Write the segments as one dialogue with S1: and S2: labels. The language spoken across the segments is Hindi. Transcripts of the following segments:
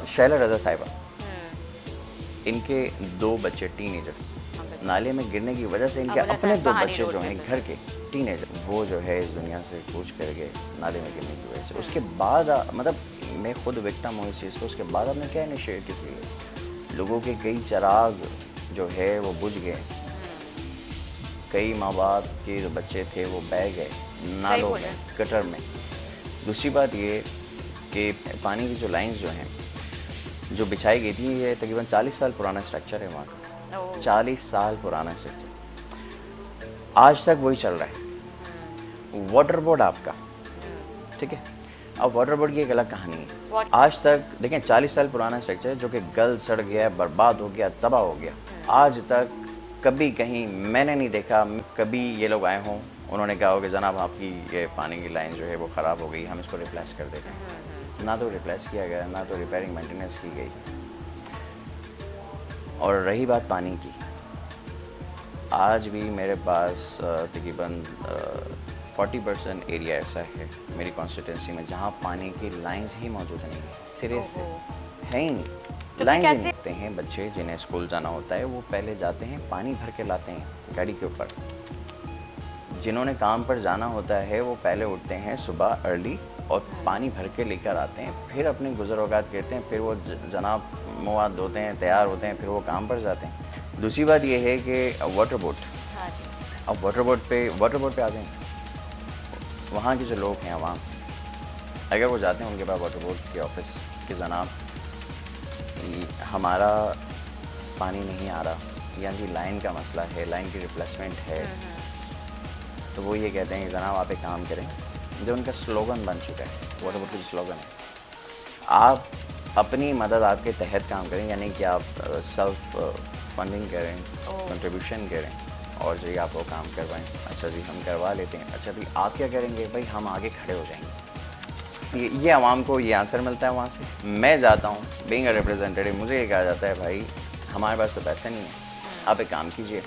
S1: शैला रज़ा साहिबा, इनके 2 बच्चे टीनेजर्स, नाले में गिरने की वजह से इनके अपने 2 बच्चे जो हैं घर के टीनेजर, वो जो है इस दुनिया से कूच कर गए नाले में गिरने की वजह से। उसके बाद मतलब मैं खुद विक्टिम हूँ इस चीज़ को। उसके बाद हमने क्या इनिशिएटिव लिए, लोगों के कई चिराग जो है वो बुझ गए, कई माँ बाप के जो बच्चे थे वो बह गए नालों में, गटर में। दूसरी बात ये कि पानी की जो लाइंस जो हैं जो बिछाई गई थी, ये तकरीबन 40 साल पुराना स्ट्रक्चर है वहाँ का, 40 साल पुराना स्ट्रक्चर, आज तक वही चल रहा है। वाटर बोर्ड आपका, ठीक है, अब वाटर बोर्ड की एक अलग कहानी है। आज तक देखें 40 साल पुराना स्ट्रक्चर जो कि गल सड़ गया, बर्बाद हो गया, तबाह हो गया, आज तक कभी कहीं मैंने नहीं देखा कभी ये लोग आए हों उन्होंने कहा हो कि जनाब आपकी ये पानी की लाइन जो है वो ख़राब हो गई, हम इसको रिप्लेस कर देते हैं। ना तो रिप्लेस किया गया, ना तो रिपेयरिंग मेंटेनेंस की गई। और रही बात पानी की, आज भी मेरे पास तकरीबन 40% एरिया ऐसा है मेरी कॉन्स्टिट्यूंसी में जहाँ पानी की लाइंस ही मौजूद नहीं है, सिरे से है ही नहीं।
S2: तो
S1: लाइंस ही नहीं हैं। बच्चे जिन्हें स्कूल जाना होता है वो पहले जाते हैं पानी भर के लाते हैं गाड़ी के ऊपर। जिन्होंने काम पर जाना होता है वो पहले उठते हैं सुबह अर्ली और पानी भर के लेकर आते हैं, फिर अपनी गुजर औकात करते हैं, फिर वो जनाब मुँह हाथ धोते हैं, तैयार होते हैं, फिर वो काम पर जाते हैं। दूसरी बात ये है कि वाटर बोट, अब वाटर बोट पे आते हैं, वहाँ के जो लोग हैं आवाम, अगर वो जाते हैं उनके पास वाटर बोर्ड के ऑफिस के जनाब हमारा पानी नहीं आ रहा या जी लाइन का मसला है, लाइन की रिप्लेसमेंट है, तो वो ये कहते हैं कि जनाब आप एक काम करें, जो उनका स्लोगन बन चुका है, वाटर बोर्ड का स्लोगन है, आप अपनी मदद आपके तहत काम करें, यानी कि आप सेल्फ फंडिंग करें, कंट्रीब्यूशन करें और जी आप वो काम करवाएं। अच्छा जी हम करवा लेते हैं। अच्छा भाई आप क्या करेंगे? भाई हम आगे खड़े हो जाएंगे। ये आवाम को ये आंसर मिलता है वहाँ से। मैं जाता हूँ बीइंग अ रिप्रेजेंटेटिव, मुझे ये कहा जाता है भाई हमारे पास तो पैसा नहीं है, आप एक काम कीजिए,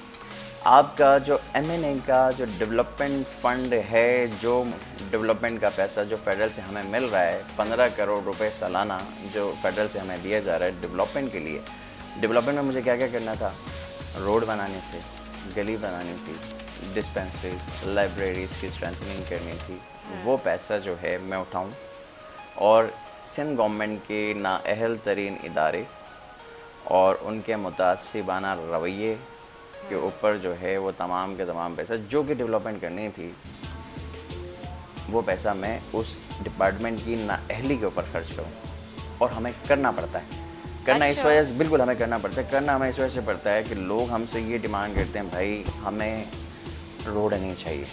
S1: आपका जो M&A का जो डेवलपमेंट फंड है, जो डेवलपमेंट का पैसा जो फेडरल से हमें मिल रहा है, 15 करोड़ रुपए सालाना जो फेडरल से हमें दिया जा रहा है डेवलपमेंट के लिए, डेवलपमेंट में मुझे क्या क्या करना था? रोड बनाने थे, गली बनानी थी, डिस्पेंसरीज, लाइब्रेरीज़ की स्ट्रेंथनिंग करनी थी। वो पैसा जो है मैं उठाऊँ और सिंध गवर्नमेंट के नाअहल तरीन इदारे और उनके मुतासिबाना रवैये के ऊपर जो है वो तमाम के तमाम पैसा जो कि डेवलपमेंट करनी थी, वो पैसा मैं उस डिपार्टमेंट की नाअहली के ऊपर खर्च करूँ। और हमें करना पड़ता है, करना इस वजह से, बिल्कुल हमें करना पड़ता है, करना हमें इस वजह से पड़ता है कि लोग हमसे ये डिमांड करते हैं, भाई हमें रोड नहीं चाहिए,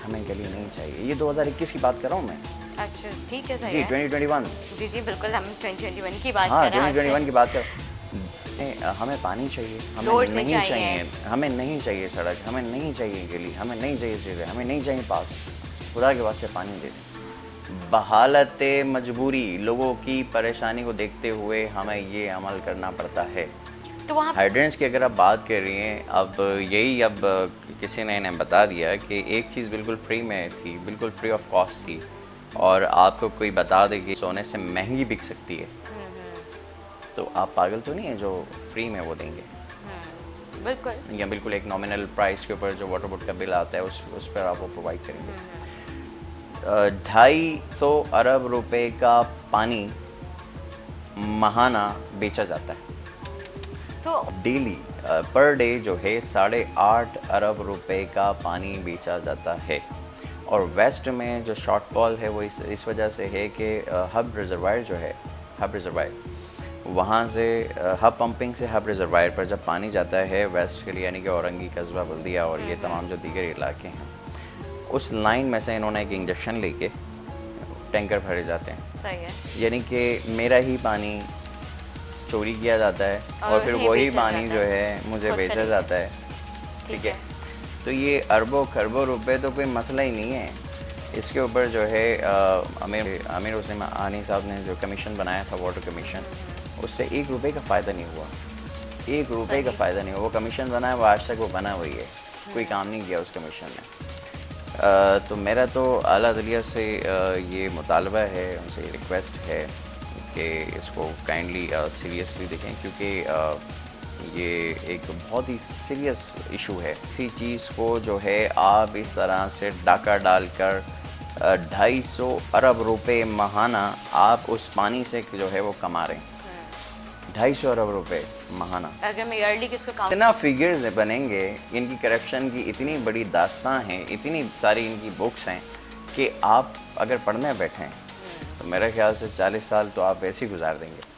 S1: हमें गली नहीं चाहिए। ये 2021 की बात कर रहा हूँ मैं।
S2: अच्छा ठीक है, सही
S1: जी
S2: है।
S1: 2021
S2: जी बिल्कुल, हम 2021 की बात
S1: हाँ
S2: कर रहे हैं।
S1: 2021 की बात कर। हमें पानी चाहिए, हमें नहीं चाहिए, हमें नहीं चाहिए सड़क, हमें नहीं चाहिए गली, हमें नहीं चाहिए सीधे, हमें नहीं चाहिए पास, खुदा के वास्ते पानी दे दें। बहालत मजबूरी, लोगों की परेशानी को देखते हुए हमें ये अमल करना पड़ता है।
S2: तो वहाँ
S1: हाइड्रेंट्स की अगर आप बात कर रही हैं, अब यही अब किसी ने इन्हें बता दिया कि एक चीज़ बिल्कुल फ्री में थी, बिल्कुल फ्री ऑफ कॉस्ट थी, और आपको कोई बता दे कि सोने से महंगी बिक सकती है, तो आप पागल तो नहीं है जो फ्री में वो देंगे।
S2: बिल्कुल,
S1: या बिल्कुल एक नॉमिनल प्राइस के ऊपर जो वाटर बोर्ड का बिल आता है उस पर आप वो प्रोवाइड करेंगे। 250 अरब रुपए का पानी महाना बेचा जाता है,
S2: तो
S1: डेली पर डे जो है 8.5 अरब रुपए का पानी बेचा जाता है। और वेस्ट में जो शॉर्टफॉल है वो इस वजह से है कि हब रिजर्वायर जो है, हब रिजर्वायर वहाँ से हब पंपिंग से हब रिजर्वायर पर जब पानी जाता है वेस्ट के लिए, यानी कि औरंगी, कस्बा, बल्दिया और ये तमाम जो दीगर इलाके हैं, उस लाइन में से इन्होंने एक इंजेक्शन लेके टैंकर भरे जाते हैं।
S2: सही है,
S1: यानी कि मेरा ही पानी चोरी किया जाता है और फिर वही पानी जो है मुझे बेचा जाता है। ठीक है, तो ये अरबों खरबों रुपए तो कोई मसला ही नहीं है। इसके ऊपर जो है आमिर हुसैन आनी साहब ने जो कमीशन बनाया था, वाटर कमीशन, उससे 1 रुपये का फ़ायदा नहीं हुआ, 1 रुपये का फ़ायदा नहीं हुआ। वो कमीशन बनाया, वो आज तक वो बना हुई है, कोई काम नहीं किया उस कमीशन ने। तो मेरा तो आला अदलिया से ये मुतालबा है, उनसे ये रिक्वेस्ट है कि इसको काइंडली सीरियसली देखें, क्योंकि ये एक बहुत ही सीरियस इशू है। इसी चीज़ को जो है आप इस तरह से डाका डालकर 250 अरब रुपए माहाना आप उस पानी से जो है वो कमा रहे हैं। 250 अरब रुपए माहाना।
S2: अगर मैं ईयरली किसको काउंट
S1: इतना फिगर्स बनेंगे, इनकी करप्शन की इतनी बड़ी दास्तां हैं, इतनी सारी इनकी बुक्स हैं कि आप अगर पढ़ने बैठें तो मेरे ख्याल से 40 साल तो आप ऐसे ही गुजार देंगे।